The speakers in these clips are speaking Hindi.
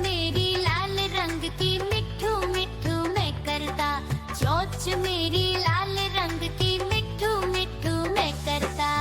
मेरी लाल रंग की मिठू मिठू मैं करता, चोंच मेरी लाल रंग की मिठू मिठू मैं करता।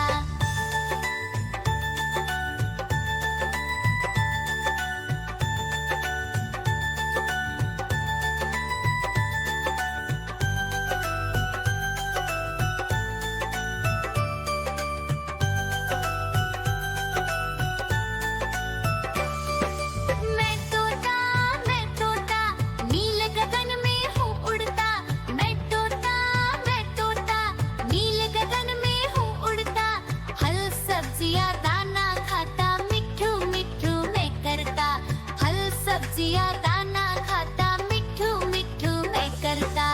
सब्जियां दाना खाता मिठू मिठू मैं करता।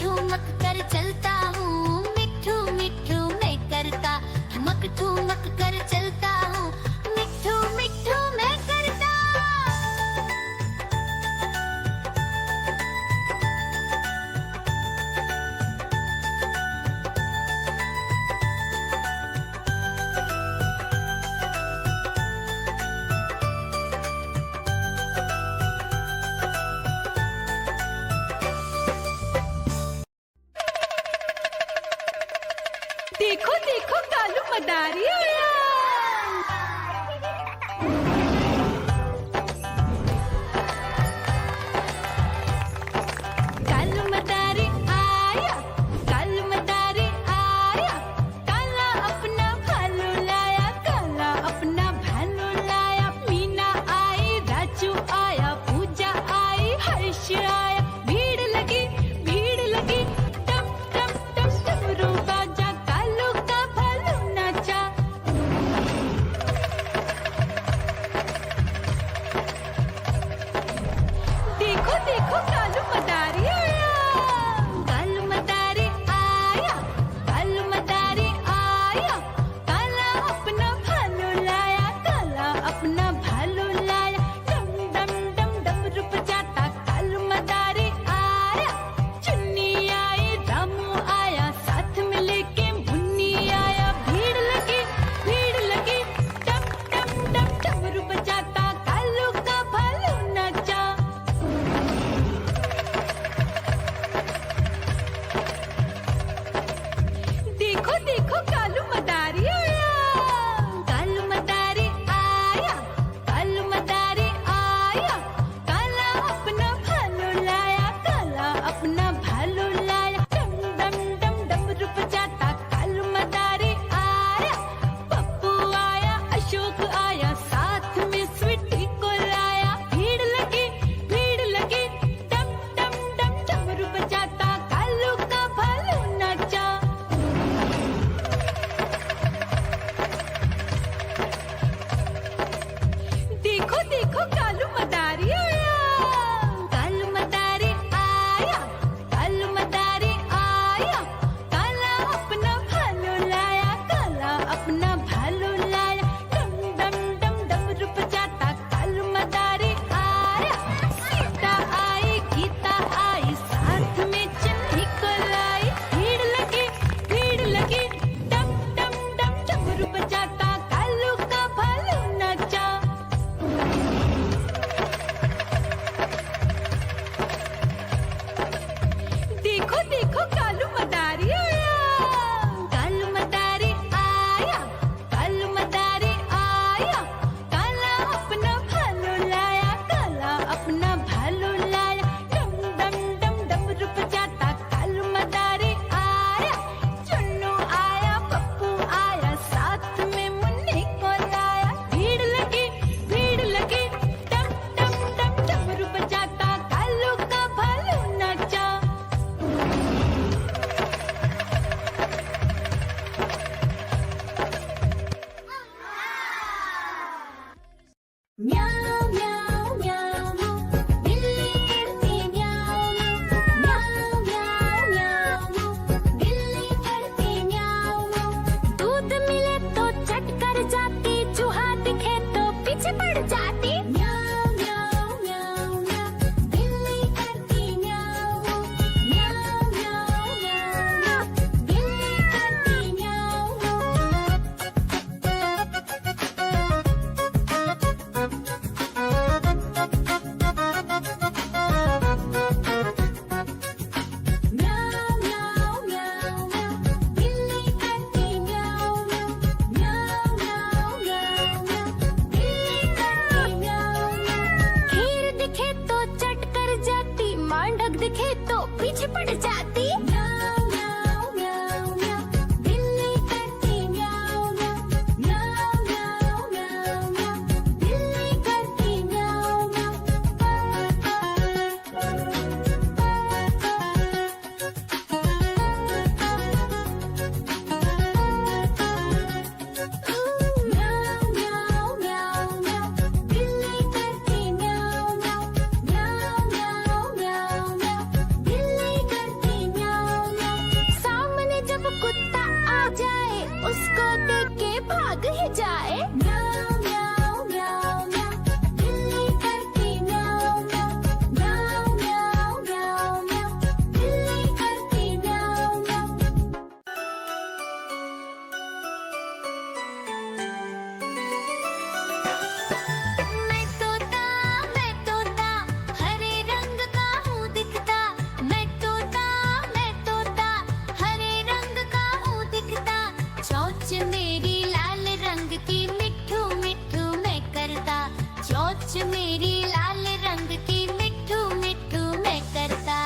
ठुमक कर चलता हूँ मिठू मिठू मैं करता, ठुमक कर चलता हूँ मिठू मिठू मैं करता। देखो देखो कालू मदारी आया। कालू मदारी आया, कालू मदारी आया, काला अपना भालू लाया, काला अपना भालू लाया। मीना आई, राजू आया, पूजा आई, हर्ष आया। भीड़ लगी टम टम टम डमरू बाजा, कालू का भालू नाचा। देखो देखो कालू मदारी आया, कालू मदारी आया, कालू मदारी आया, काला अपना भालू लाया, काला अपना भालू लाया। डम डम डम डमरू बजाता कालू मदारी बाघ दिखे तो पीछे पड़ जाती। म्याऊं म्याऊं म्याऊं म्याऊं, बिल्ली करती म्याऊं म्याऊं। म्याऊं म्याऊं म्याऊं म्याऊं, बिल्ली करती म्याऊं म्याऊं। म्याऊं म्याऊं म्याऊं म्याऊं, बिल्ली करती म्याऊं म्याऊं। म्याऊं म्याऊं म्याऊं म्याऊं, बिल्ली करती म्याऊं म्याऊं। सामने जब कुत्ता आ जाए उसको देख के भाग ही जाए। म्याऊं म्याऊं म्याऊं म्याऊं, बिल्ली करती म्याऊं म्याऊं। म्याऊं म्याऊं म्याऊं म्याऊं, बिल्ली करती म्याऊं म्याऊं। मैं तोता हरे रंग का हूँ दिखता। मैं तोता हरे रंग का हूँ दिखता। चोंच मेरी लाल रंग की, मिट्ठू मिट्ठू मैं करता। चोंच मेरी लाल रंग की, मिट्ठू मिट्ठू मैं करता।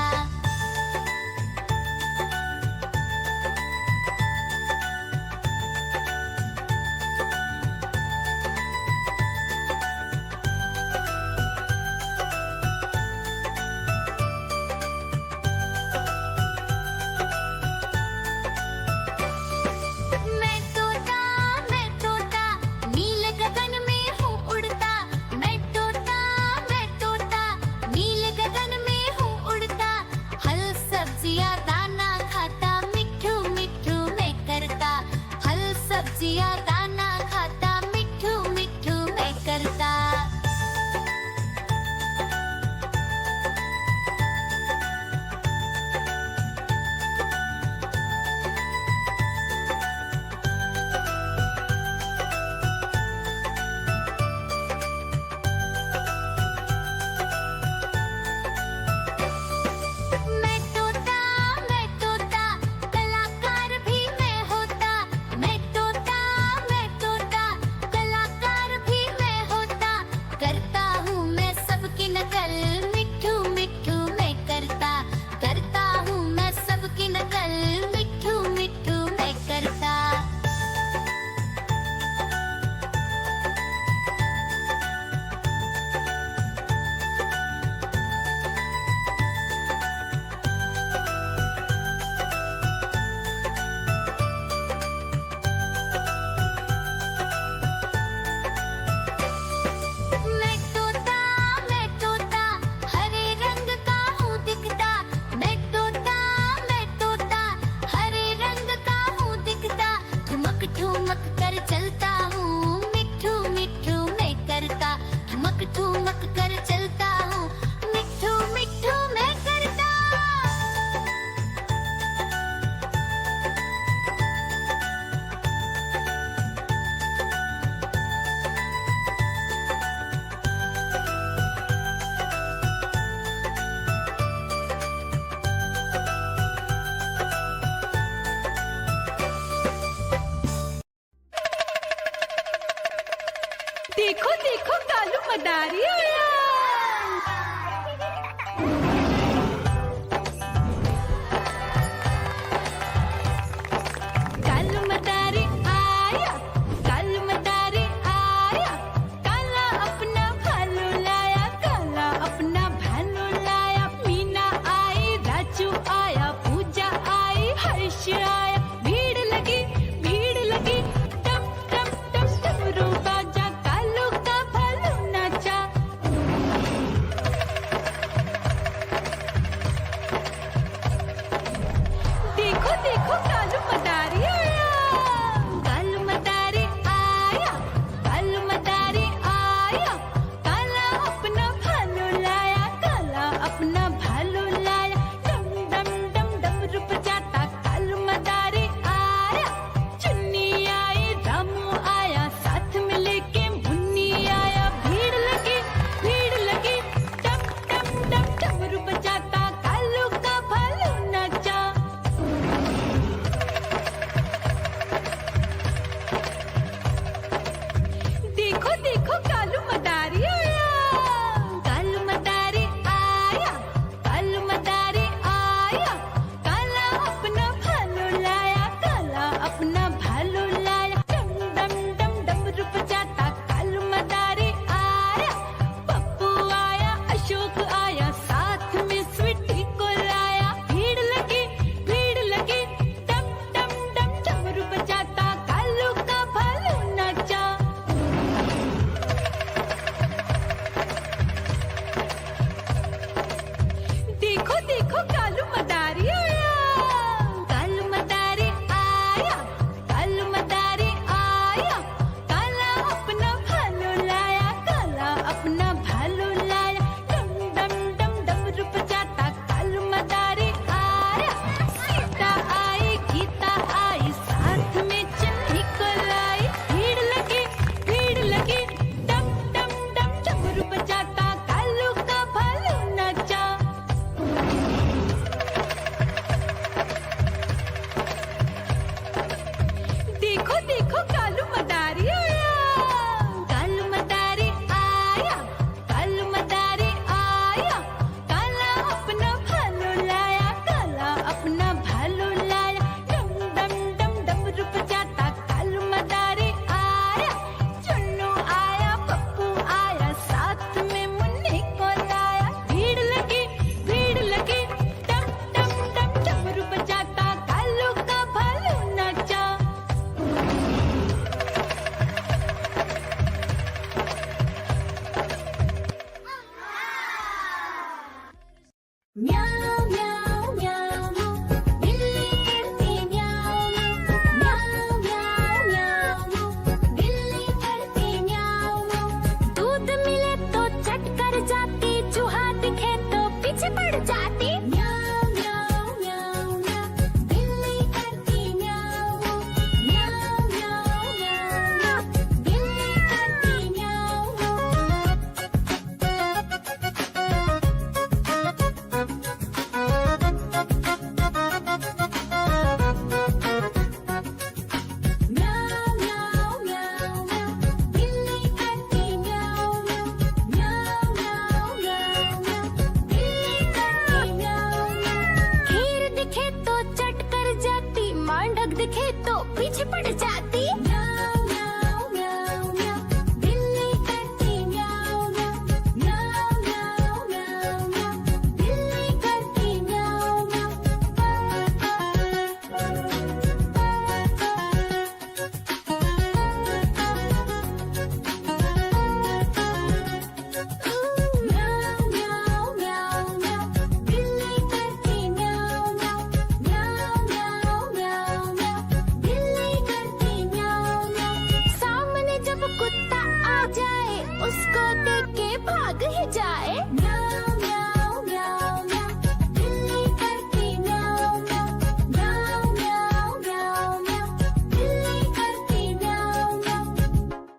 मैं तोता नील गगन में हूँ उड़ता। मैं तोता नील गगन में हूँ उड़ता। फल सब्जियाँ दाना खाता, मिट्ठू मिट्ठू मैं करता। फल सब्जियाँ दाना खाता, मिट्ठू मिट्ठू मैं करता। मैं तोता कलाकार भी मैं होता। मैं तोता कलाकार भी मैं होता। करता हूँ मैं सबकी नकल, मिट्ठू मिट्ठू मैं करता। करता हूँ मैं सबकी नकल, मिट्ठू मिट्ठू मैं करता। मैं तोता हरे रंग का हूँ दिखता। मैं तोता हरे रंग का हूँ दिखता। ठुमक ठुमक कर चलता हूँ, मिट्ठू मिट्ठू मैं करता। ठुमक ठुमक कर चलता हूँ, मिट्ठू मिट्ठू मैं करता। देखो देखो कालू मदारी आया। कालू मदारी आया, कालू मदारी आया। काला अपना भालू लाया, काला अपना भालू लाया। मीना आई, राजू आया, पूजा आई, हर्ष आया। भीड़ लगी टम टम टम डमरू बाजा। कालू का भालू नाचा, देखो कालू मदारी आया, कालू मदारी आया, कालू मदारी आया, काला अपना भालू लाया, काला अपना भालू लाया, डम डम डम डमरू बजाता कालू मदारी आया। सीता आई गीता आई साथ में चन्नी को लाई, भीड़ लगी डम डम डम डमरू बजाता कालू का भालू नाचा। देखो देखो कालू मदारी आया, कालू मदारी आया, कालू मदारी आया, काला अपना भालू लाया, काला अपना भालू लाया, डम डम डम डमरू बजाता कालू मदारी आया। चुन्नू आया पप्पू आया साथ में मुन्नी को लाया, भीड़ लगी डम डम डम डमरू बजाता कालू का भालू नाचा। Meow